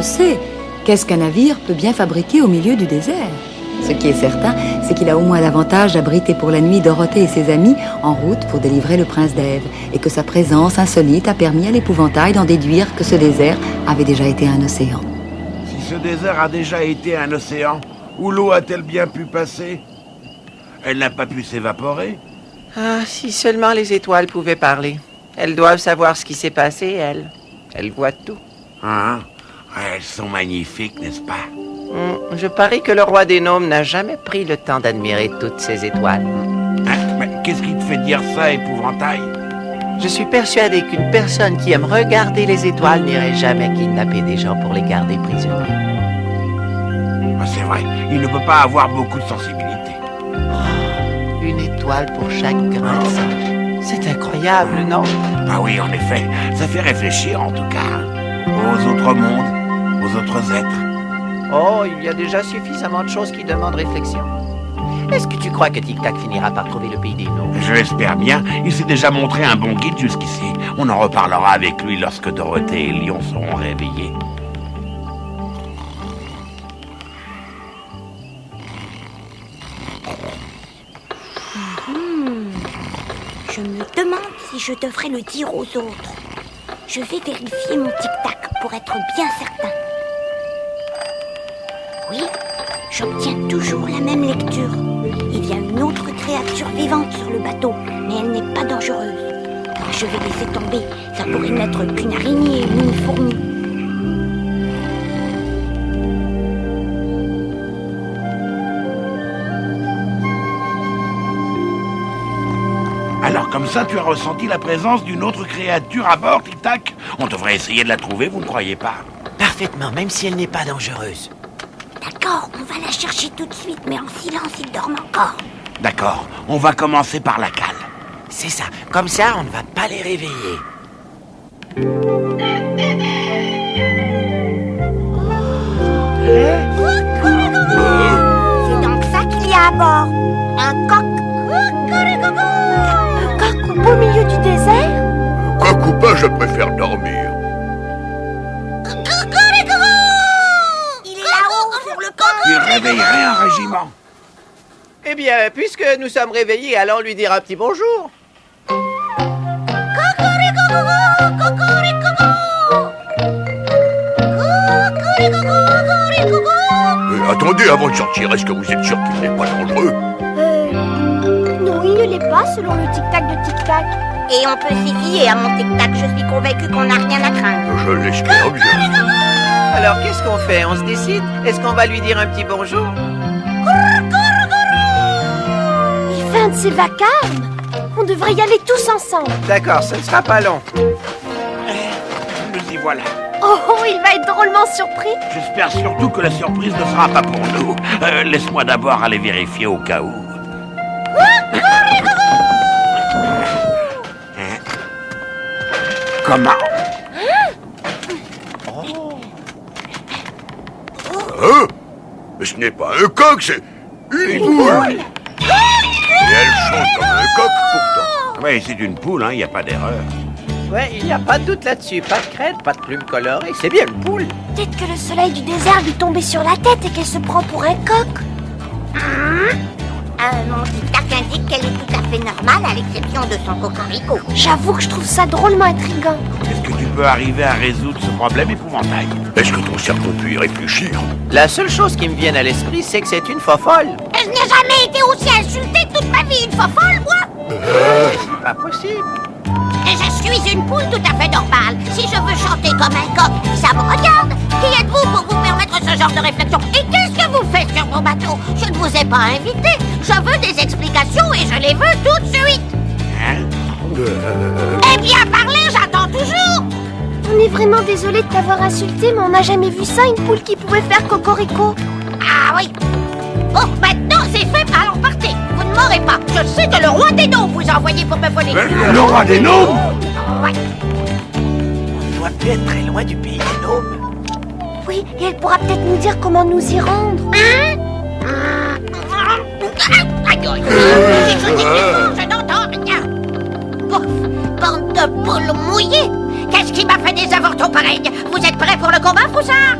je sais. Qu'est-ce qu'un navire peut bien fabriquer au milieu du désert? Ce qui est certain, c'est qu'il a au moins l'avantage d'abriter pour la nuit Dorothée et ses amis en route pour délivrer le prince d'Ève, et que sa présence insolite a permis à l'épouvantail d'en déduire que ce désert avait déjà été un océan. Si ce désert a déjà été un océan, où l'eau a-t-elle bien pu passer? Elle n'a pas pu s'évaporer? Ah, si seulement les étoiles pouvaient parler. Elles doivent savoir ce qui s'est passé, elles. Elles voient tout. Hein? Elles sont magnifiques, n'est-ce pas? Je parie que le roi des gnomes n'a jamais pris le temps d'admirer toutes ces étoiles. Hein? Mais qu'est-ce qui te fait dire ça, épouvantail? Je suis persuadé qu'une personne qui aime regarder les étoiles n'irait jamais kidnapper des gens pour les garder prisonniers. C'est vrai, il ne peut pas avoir beaucoup de sensibilité. Oh, une étoile pour chaque grain de sang. C'est incroyable, non? Ah oui, en effet, ça fait réfléchir en tout cas. Aux autres mondes, aux autres êtres. Oh, il y a déjà suffisamment de choses qui demandent réflexion. Est-ce que tu crois que Tic Tac finira par trouver le pays des gnomes? Je l'espère bien. Il s'est déjà montré un bon guide jusqu'ici. On en reparlera avec lui lorsque Dorothée et Lion seront réveillés. Je me demande si je devrais le dire aux autres. Je vais vérifier mon tic-tac pour être bien certain. Oui, j'obtiens toujours la même lecture. Il y a une autre créature vivante sur le bateau, mais elle n'est pas dangereuse. Je vais laisser tomber, ça pourrait n'être qu'une araignée ou une fourmi. Alors comme ça, tu as ressenti la présence d'une autre créature à bord, Tic Tac? On devrait essayer de la trouver, vous ne croyez pas? Parfaitement, même si elle n'est pas dangereuse. D'accord, on va la chercher tout de suite, mais en silence, ils dorment encore. D'accord, on va commencer par la cale. C'est ça, comme ça on ne va pas les réveiller. C'est donc ça qu'il y a à bord. Un coq. Un coq au beau milieu du désert? Coq ou pas, je préfère dormir. Il est là-haut, sur le coq. Il réveillerait un régiment. Eh bien, puisque nous sommes réveillés, allons lui dire un petit bonjour. Attendez, avant de sortir, est-ce que vous êtes sûr qu'il n'est pas dangereux? Non, il ne l'est pas selon le tic-tac de tic-tac. Et on peut s'y fier à mon tic-tac, je suis convaincue qu'on n'a rien à craindre. Je l'espère bien. Alors, qu'est-ce qu'on fait? On se décide? Est-ce qu'on va lui dire un petit bonjour? Il fait un de ses vacarmes. On devrait y aller tous ensemble. D'accord, ce ne sera pas long. Nous y voilà. Oh, il va être drôlement surpris. J'espère surtout que la surprise ne sera pas pour nous. Laisse-moi d'abord aller vérifier au cas où. Comment? Hein? Mais ce n'est pas un coq, c'est une poule. Et elle chante comme un coq pourtant. Oui, c'est une poule, hein, il n'y a pas d'erreur. Ouais, il n'y a pas de doute là-dessus. Pas de crête, pas de plumes colorées. C'est bien une poule. Peut-être que le soleil du désert lui tombait sur la tête et qu'elle se prend pour un coq. Mon tic-tac indique qu'elle est tout à fait normale, à l'exception de son cocorico. J'avoue que je trouve ça drôlement intriguant. Est-ce que tu peux arriver à résoudre ce problème épouvantail? Est-ce que ton cerveau peut y réfléchir? La seule chose qui me vient à l'esprit, c'est que c'est une fofolle. Je n'ai jamais été aussi insultée toute ma vie, une fofolle, moi. C'est pas possible. Je suis une poule tout à fait normale. Si je veux chanter comme un coq, ça me regarde. Qui êtes-vous pour vous permettre ce genre de réflexion? Et qu'est-ce que vous faites sur mon bateau? Je ne vous ai pas invité. Je veux des explications et je les veux tout de suite. Hein? Eh bien, parlez, j'attends toujours. On est vraiment désolé de t'avoir insulté, mais on n'a jamais vu ça, une poule qui pouvait faire cocorico. Ah oui. Bon, maintenant c'est fait, alors partez. Vous ne m'aurez pas. Je sais que le roi des gnomes vous a envoyé pour me voler. Le roi des gnomes? Ouais. On doit plus être très loin du pays des gnomes. Oui, et elle pourra peut-être nous dire comment nous y rendre. Aïe, aïe, si je dis quelque chose, je n'entends rien. Pouf, bande de poules mouillées. Qu'est-ce qui m'a fait des avortons pareils. Vous êtes prêts pour le combat, Froussard?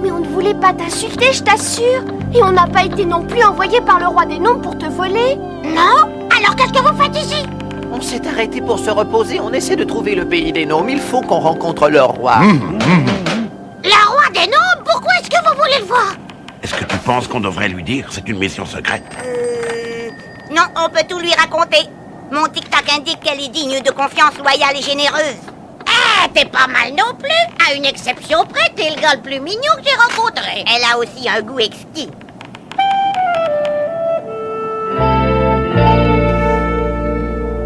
Mais on ne voulait pas t'insulter, je t'assure. Et on n'a pas été non plus envoyé par le roi des gnomes pour te voler. Non? Alors qu'est-ce que vous faites ici? On s'est arrêté pour se reposer. On essaie de trouver le pays des gnomes. Il faut qu'on rencontre leur roi. Le roi des gnomes? Pourquoi est-ce que vous voulez le voir? Est-ce que tu penses qu'on devrait lui dire? C'est une mission secrète. Non, on peut tout lui raconter. Mon tic-tac indique qu'elle est digne de confiance loyale et généreuse. Ah, t'es pas mal non plus. À une exception près, t'es le gars le plus mignon que j'ai rencontré. Elle a aussi un goût exquis.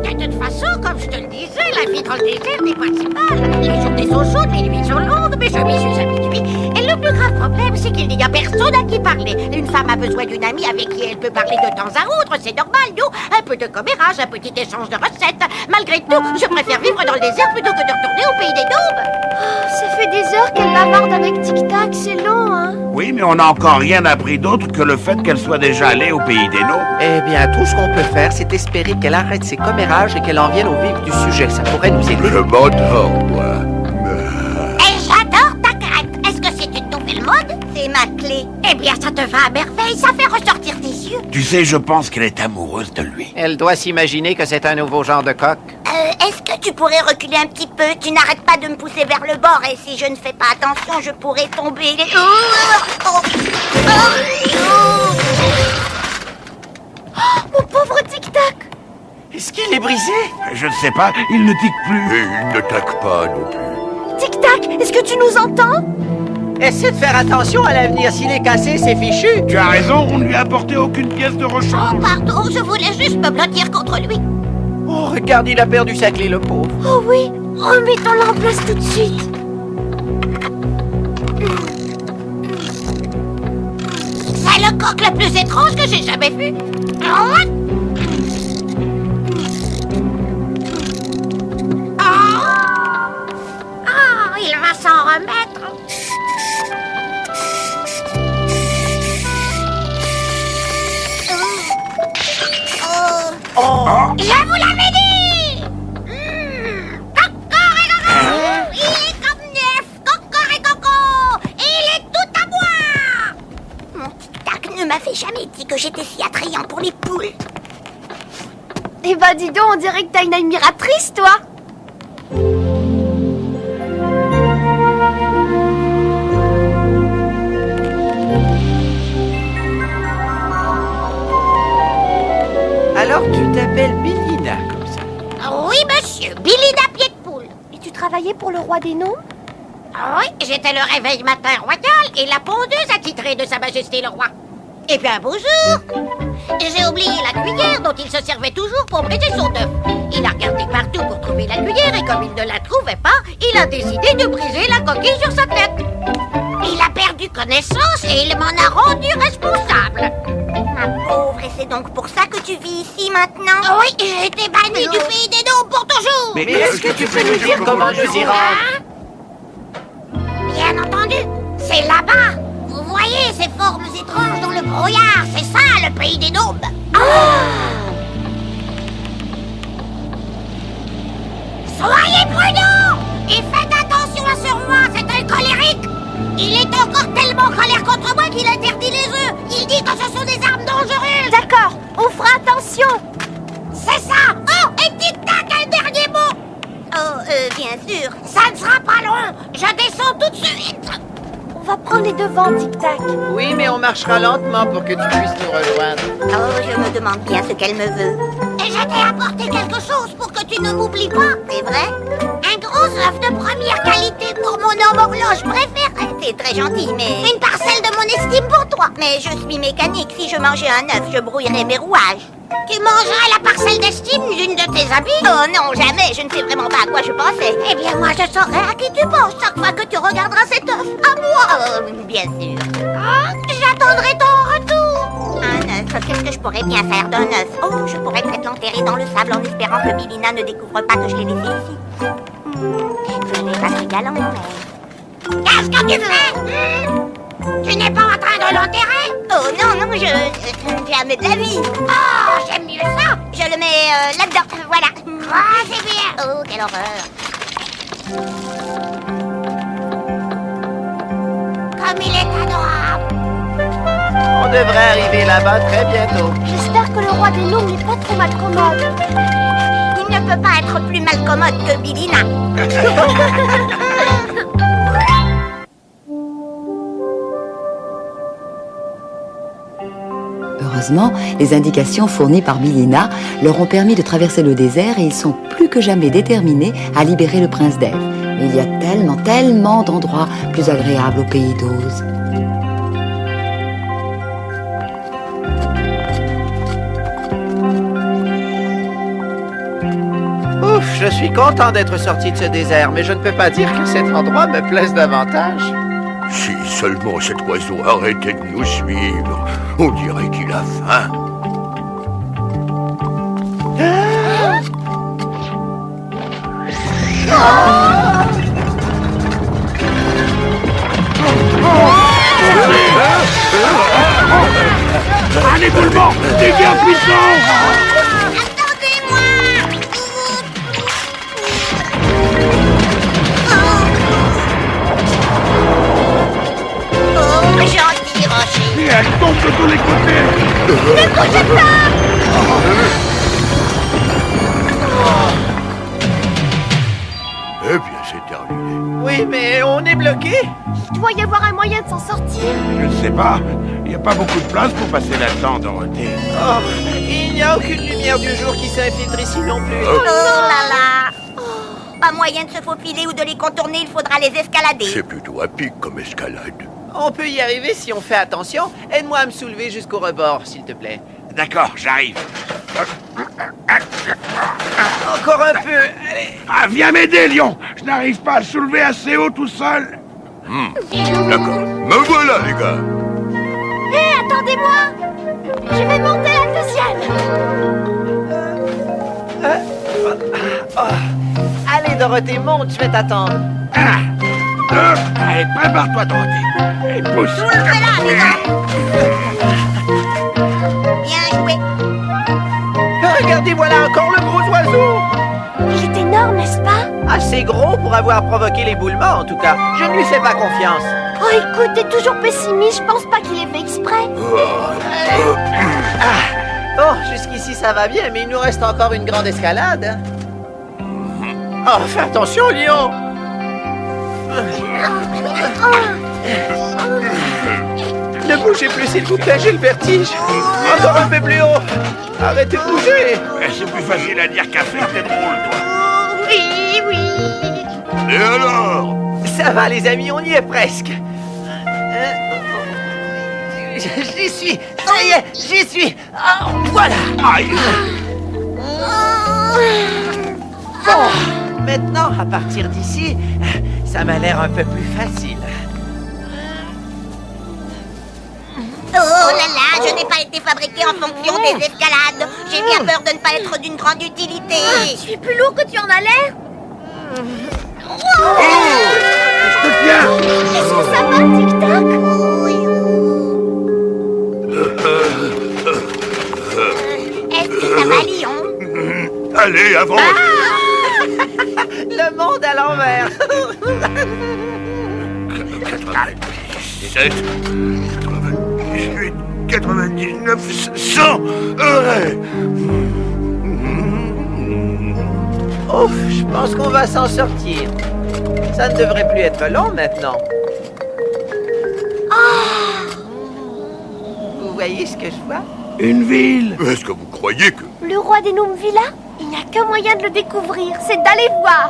De toute façon, comme je te le disais, la vie dans le désert n'est pas si mal. Les journées sont chaudes, les nuits sont longues, mais je m'y suis habituée. Et le plus grave problème, c'est qu'il n'y a personne à qui parler. Une femme a besoin d'une amie avec qui elle peut parler de temps à autre, c'est normal, nous. Un peu de commérage, un petit échange de recettes. Malgré tout, je préfère vivre dans le désert plutôt que de retourner au pays des gnomes. Ça fait des heures qu'elle bavarde avec Tic Tac, c'est long, hein. Oui, mais on n'a encore rien appris d'autre que le fait qu'elle soit déjà allée au pays des gnomes. Eh bien, tout ce qu'on peut faire, c'est espérer qu'elle arrête ses commérages et qu'elle en vienne au vif du sujet. Ça pourrait nous aider. Je m'endors, moi. Et j'adore ta crête. Est-ce que c'est une nouvelle mode? C'est ma clé. Eh bien, ça te va à merveille, ça fait ressortir tes yeux. Tu sais, je pense qu'elle est amoureuse de lui. Elle doit s'imaginer que c'est un nouveau genre de coq. Est-ce que tu pourrais reculer un petit peu? Tu n'arrêtes pas de me pousser vers le bord et si je ne fais pas attention, je pourrais tomber. Mon pauvre Tic Tac. Est-ce qu'il est brisé? Je ne sais pas, il ne tique plus. Et il ne taque pas non plus. Tic Tac, est-ce que tu nous entends? Essaie de faire attention à l'avenir. S'il est cassé, c'est fichu. Tu as raison, on ne lui a apporté aucune pièce de rechange. Oh, pardon, je voulais juste me blottir contre lui. Oh, regarde, il a perdu sa clé, le pauvre. Oh oui, remettons-la en place tout de suite. C'est le coq le plus étrange que j'ai jamais vu. Oh, il va s'en remettre. Je vous l'avais dit. Cocoricoco. Il est comme neuf. Cocoricoco. Il est tout à moi. Mon tic-tac ne m'avait jamais dit que j'étais si attrayant pour les poules. Eh ben dis donc, on dirait que t'as une admiratrice, toi. Alors, tu t'appelles Billina, comme ça. Oui, monsieur. Billina pied de poule. Et tu travaillais pour le roi des gnomes? Oui, j'étais le réveil matin royal et la pondeuse attitrée de Sa Majesté le Roi. Et puis un beau jour, j'ai oublié la cuillère dont il se servait toujours pour briser son œuf. Il a regardé partout pour trouver la cuillère et comme il ne la trouvait pas, il a décidé de briser la coquille sur sa tête. Il a perdu connaissance et il m'en a rendu responsable. Ma pauvre, et c'est donc pour ça que tu vis ici maintenant? Oui, j'ai été bannie du pays des gnomes pour toujours. Mais est-ce que tu peux nous dire comment nous y rendre? Bien entendu, c'est là-bas. Vous voyez ces formes étranges dans le brouillard, c'est ça le pays des gnomes. Soyez prudents et faites attention à ce roi, c'est un colérique. Il est encore tellement en colère contre moi qu'il interdit les œufs. Il dit que ce sont des armes dangereuses. D'accord, on fera attention. C'est ça. Oh, et tic-tac, un dernier mot. Oh, bien sûr. Ça ne sera pas long. Je descends tout de suite. On va prendre les devants, Tic Tac. Oui, mais on marchera lentement pour que tu puisses nous rejoindre. Oh, je me demande bien ce qu'elle me veut. Et je t'ai apporté quelque chose pour que tu ne m'oublies pas, c'est vrai? Un gros œuf de première qualité pour mon homme horloge préféré. C'est très gentil, mais une parcelle de mon estime pour toi. Mais je suis mécanique, si je mangeais un œuf, je brouillerais mes rouages. Tu mangerais la parcelle d'estime d'une de tes amies? Oh non, jamais, je ne sais vraiment pas à quoi je pensais. Eh bien, moi, je saurai à qui tu penses chaque fois que tu regarderas cet œuf. À moi! Bien sûr. J'attendrai ton retour. Un œuf, qu'est-ce que je pourrais bien faire d'un œuf? Oh, je pourrais peut-être l'enterrer dans le sable en espérant que Billina ne découvre pas que je l'ai laissé ici. Ce n'est pas très galant, mais... Qu'est-ce que tu fais? Tu n'es pas en train de l'enterrer? Oh non, jamais de la vie. Oh, j'aime mieux ça. Je le mets là-dedans, voilà. Ah, c'est bien. Oh, quelle horreur. Comme il est adorable. On devrait arriver là-bas très bientôt. J'espère que le roi des gnomes n'est pas trop malcommode. Il ne peut pas être plus malcommode que Billina. Heureusement, les indications fournies par Billina leur ont permis de traverser le désert et ils sont plus que jamais déterminés à libérer le prince d'Ève. Mais il y a tellement, tellement d'endroits plus agréables au pays d'Oz. Ouf, je suis content d'être sorti de ce désert, mais je ne peux pas dire que cet endroit me plaise davantage. Si seulement cet oiseau arrêtait de nous suivre, on dirait qu'il a faim. Un éboulement! Des bien puissants! Attendez-moi! Oh, gentil rocher. Et elle tombe de tous les côtés! Ne bougez pas! Eh bien, c'est terminé. Oui, mais on est bloqué. Il doit y avoir un moyen de s'en sortir. Je ne sais pas. Il n'y a pas beaucoup de place pour passer là-dedans, Dorothée. Oh, il n'y a aucune lumière du jour qui s'infiltre ici non plus. Oh là là! Pas moyen de se faufiler ou de les contourner, il faudra les escalader. C'est plutôt à pic comme escalade. On peut y arriver si on fait attention. Aide-moi à me soulever jusqu'au rebord, s'il te plaît. D'accord, j'arrive. Encore un peu. Allez. Ah, viens m'aider, Lion! Je n'arrive pas à le soulever assez haut tout seul. D'accord. Me voilà, les gars. Hé, attendez-moi! Je vais monter la deuxième! Allez, Dorothée, monte, je vais t'attendre. 1, 2, allez, prépare-toi, Dorothée. Et pousse. Soulevez-la, les gars! Bien joué. Regardez, voilà encore le gros oiseau. Il est énorme, n'est-ce pas? Assez gros pour avoir provoqué l'éboulement, en tout cas. Je ne lui fais pas confiance. Oh, écoute, t'es toujours pessimiste, je pense pas qu'il ait fait exprès. Bon, jusqu'ici ça va bien, mais il nous reste encore une grande escalade. Oh, fais attention, Lion. Ne bougez plus, s'il vous plaît, j'ai le vertige. Encore un peu plus haut. Arrêtez de bouger. C'est plus facile à dire qu'à faire, t'es drôle, toi. Oui, oui. Et alors? Ça va, les amis, on y est presque. J'y suis. Ça y est, j'y suis. Oh, voilà. Aïe! Bon, maintenant, à partir d'ici, ça m'a l'air un peu plus facile. Oh là là, je n'ai pas été fabriqué en fonction des escalades. J'ai bien peur de ne pas être d'une grande utilité. Tu es plus lourd que tu en as l'air? Je te tiens! Est-ce que ça va, Tic Tac? Est-ce que ça va, Lion? Allez, avance. Le monde à l'envers. 97, 98, 99, 100. Ouais. Ouf, je pense qu'on va s'en sortir. Ça ne devrait plus être long maintenant. Vous voyez ce que je vois? Une ville! Est-ce que vous croyez que... Le roi des gnomes vit là? Il n'y a qu'un moyen de le découvrir, c'est d'aller voir.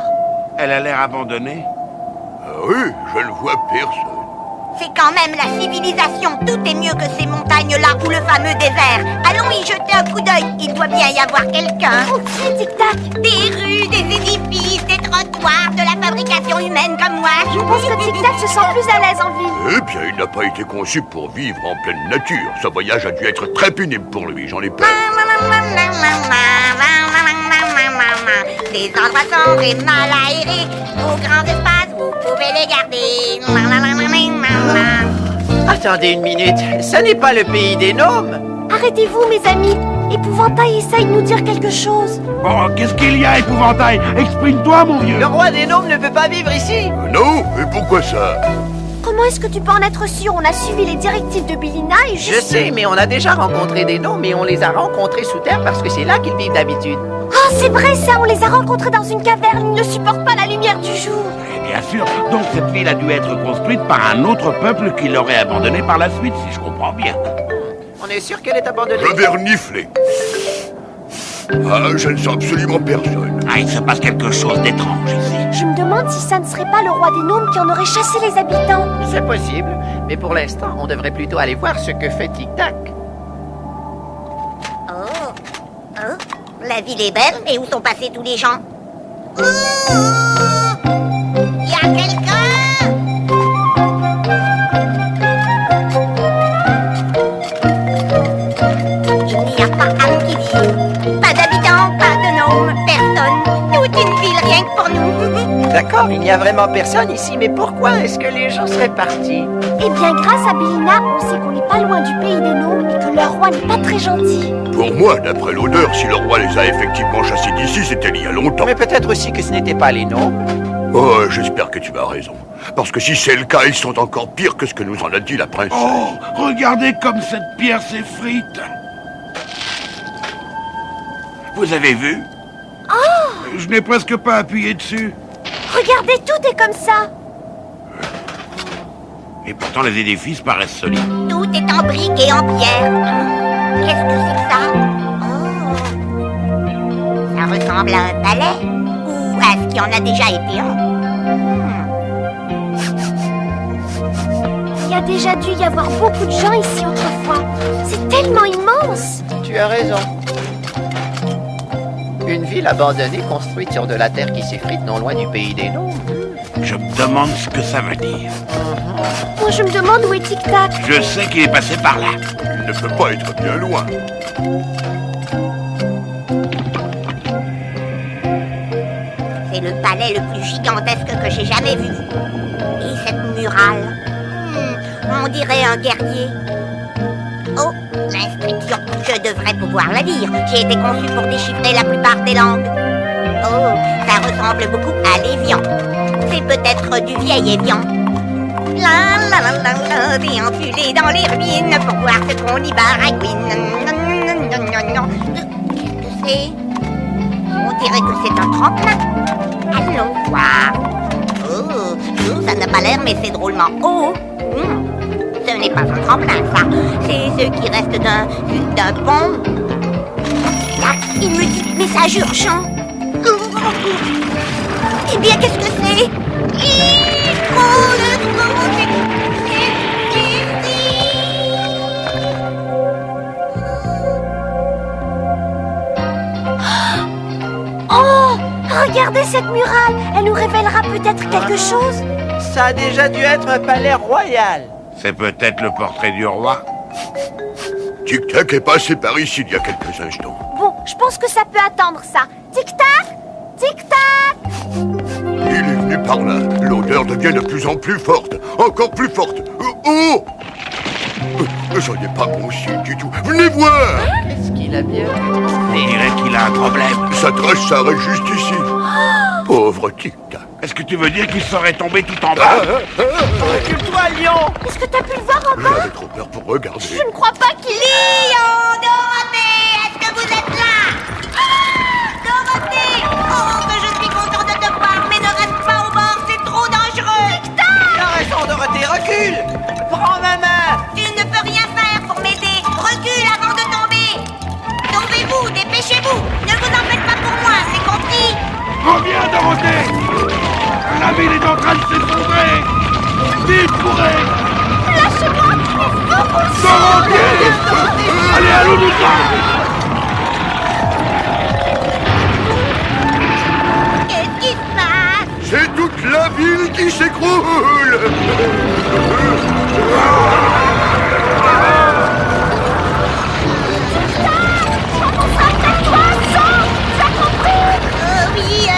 Elle a l'air abandonnée. Ah oui, je ne vois personne. C'est quand même la civilisation. Tout est mieux que ces montagnes-là ou le fameux désert. Allons y jeter un coup d'œil. Il doit bien y avoir quelqu'un. Tranquille, Tic Tac. Des rues, des édifices, des trottoirs, de la fabrication humaine comme moi. Je pense que Tic Tac se sent plus à l'aise en ville. Eh bien, il n'a pas été conçu pour vivre en pleine nature. Ce voyage a dû être très pénible pour lui, j'en ai peur. Des endroits sombres et mal aérés, aux grands espaces, vous pouvez les garder. Attendez une minute, ce n'est pas le pays des gnomes. Arrêtez-vous, mes amis, et Épouvantail essaye de nous dire quelque chose. Bon, qu'est-ce qu'il y a, épouvantail? Exprime-toi, mon vieux. Le roi des gnomes ne peut pas vivre ici. Non? Et pourquoi ça? Comment est-ce que tu peux en être sûr? On a suivi les directives de Billina et Je sais, mais on a déjà rencontré des gnomes et on les a rencontrés sous terre parce que c'est là qu'ils vivent d'habitude. Oh, c'est vrai ça, on les a rencontrés dans une caverne. Ils ne supportent pas la lumière du jour. Et bien sûr, donc cette ville a dû être construite par un autre peuple qui l'aurait abandonnée par la suite, si je comprends bien. On est sûr qu'elle est abandonnée. Je vais renifler. Ah, je ne sens absolument personne. Ah, il se passe quelque chose d'étrange ici. Je me demande si ça ne serait pas le roi des gnomes qui en aurait chassé les habitants. C'est possible, mais pour l'instant, on devrait plutôt aller voir ce que fait Tic Tac. Oh, la ville est belle, mais où sont passés tous les gens? Il y a quelqu'un? Il n'y a pas âme qui vive. Pas d'habitants, pas de gnomes, personne. Toute une ville rien que pour nous. D'accord, il n'y a vraiment personne ici, mais pourquoi est-ce que les gens seraient partis? Eh bien, grâce à Billina, on sait qu'on n'est pas loin du pays des gnomes et que leur roi n'est pas très gentil. Pour moi, d'après l'odeur, si le roi les a effectivement chassés d'ici, c'était il y a longtemps. Mais peut-être aussi que ce n'étaient pas les gnomes. Oh, j'espère que tu as raison. Parce que si c'est le cas, ils sont encore pires que ce que nous en a dit la princesse. Oh, regardez comme cette pierre s'effrite. Vous avez vu? Oh! Je n'ai presque pas appuyé dessus. Regardez, tout est comme ça. Et pourtant, les édifices paraissent solides. Tout est en briques et en pierre. Qu'est-ce que c'est que ça? Oh. Ça ressemble à un palais? Ou à ce qui en a déjà été un? Il y a déjà dû y avoir beaucoup de gens ici autrefois. C'est tellement immense. Tu as raison. Une ville abandonnée construite sur de la terre qui s'effrite non loin du pays des gnomes. Je me demande ce que ça veut dire. Moi, je me demande où est Tic Tac. Je sais qu'il est passé par là. Il ne peut pas être bien loin. C'est le palais le plus gigantesque que j'ai jamais vu. Et cette muraille, on dirait un guerrier. Oh, l'inscription, je devrais pouvoir la lire. J'ai été conçu pour déchiffrer la plupart des langues. Oh, ça ressemble beaucoup à l'évian. C'est peut-être du vieil évian. La la la la la, déambuler dans les ruines pour voir ce qu'on y baragouine. Qu'est-ce que c'est? On dirait que c'est un tremplin. Allons voir. Oh, ça n'a pas l'air, mais c'est drôlement haut. Ce n'est pas un tremplin, ça. C'est ce qui reste d'un pont. Là, il me dit message urgent. Eh bien, qu'est-ce que c'est? Oh, regardez cette muraille. Elle nous révélera peut-être quelque chose. Ça a déjà dû être un palais royal. C'est peut-être le portrait du roi. Tic Tac est passé par ici il y a quelques instants. Bon, je pense que ça peut attendre ça. Tic Tac, Tic Tac. Il est venu par là. L'odeur devient de plus en plus forte. Encore plus forte. Oh! Ça n'est pas bon signe du tout. Venez voir! Est-ce qu'il a bien... On dirait qu'il a un problème. Sa trace s'arrête juste ici. Pauvre Tic Tac. Est-ce que tu veux dire qu'il serait tombé tout en bas? Recule-toi, lion! Est-ce que t'as pu le voir en bas? J'avais trop peur pour regarder. Je ne crois pas qu'il est... Lion, Dorothée, est-ce que vous êtes là? Dorothée! Oh, que je suis content de te voir, mais ne reste pas au bord, c'est trop dangereux! Tu as raison, Dorothée, recule! Prends ma main! Tu ne peux rien faire pour m'aider! Recule avant de tomber! Sauvez-vous, dépêchez-vous! Ne vous en faites pas pour moi, c'est compris? Reviens, Dorothée! La ville est en train de s'effondrer! Vite, courez! Lâchez-moi! Dorothée! Allez, allons nous Qu'est-ce qui se passe? C'est toute la ville qui s'écroule! Oui,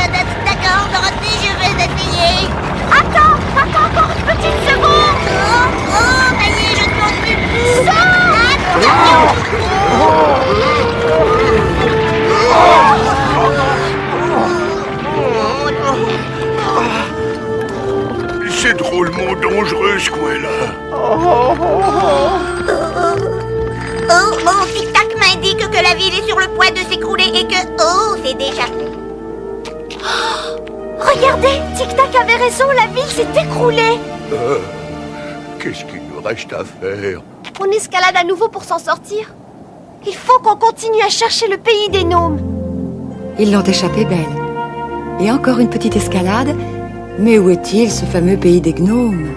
d'accord, Dorothée, je vais essayer. Attends encore une petite seconde. Oh, ça y est, je ne m'en suis plus. Ça! Attention! Regardez, Tic Tac avait raison, la ville s'est écroulée. Qu'est-ce qu'il nous reste à faire? On escalade à nouveau pour s'en sortir. Il faut qu'on continue à chercher le pays des gnomes. Ils l'ont échappé belle. Et encore une petite escalade. Mais où est-il, ce fameux pays des gnomes?